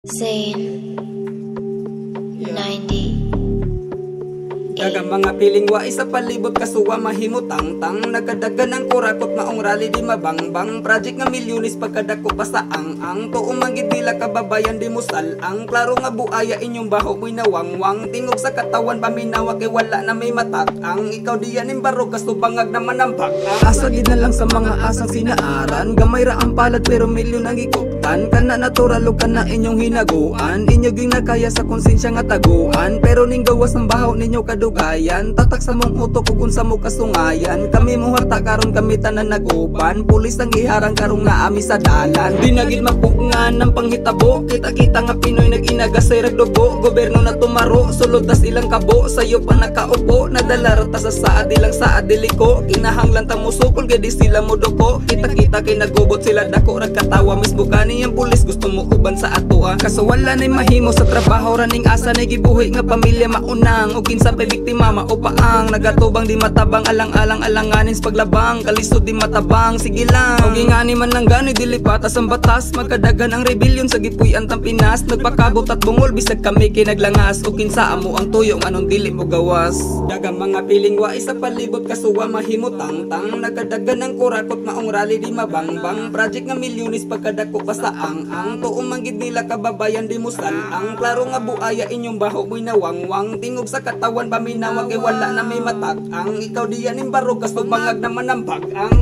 Zane 90. Dagang mga piling wa isa palibot kasuwa mahimutang-tang nagkadagan ang kurakot maong rally di mabangbang project nga milyones pagkadako pa sa ang tuong manggid nila kababayan di musal ang klaro nga buaya inyong baho mo'y nawangwang tingog sa katawan paminawa kay wala na may matak ang ikaw diyan imbarog kasto bangag naman ang baka asa gid na lang sa mga asang sinaaran gamay ra ang palad pero milyon ang ikuptan kana natural ug kana inyong hinaguan inyo ging nakaya sa konsensya nga taguan pero ning gawas ang baho ninyo kadugayan tatak sa mong utok ug unsa mo kasungayan kami muhata karon kami tanan naguban pulis ang iharang karong naami sa dalan di na gid mapugngan ng panghitabo kita-kita nga Pinoy nag-inagasay ragdugo gobyerno na tumaro sulod tas ilang kabo sayo pa nakaupo nadala rata sa saad ilang saad diliko kinahanglan ta musukol gid sila modoko kita-kita kay nagubot sila dako rag katawa mismo kani ang pulis gusto mo uban sa atoa kaso wala nay mahimo sa trabaho raning asa nay gibuhi nga pamilya maunang ug kinsa pa biktima maupaang nagatubang di matabang alang-alang alanganin sa paglabang kalisod di matabang sige lang ug ingani man lang gani dili patas ang batas magkadagan ang rebellion sa gipuy-an tang Pinas nagpakabot at bungol bisag kami kinaglangas ug kinsa amo ang tuyong anong dili mo gawas dagang mga piling wa isa palibot kasuwa mahimutang-tang nagkadagan ang kurakot maong rally di mabangbang project nga milyones pagkadako pa sa ang tuong manggid nila kababayan di musal ang klaro nga buaya inyong baho mo'y nawangwang tingog sa katawan paminawa kay wala na may matak ang ikaw diyan imbarog kasto bangag naman ang bag ang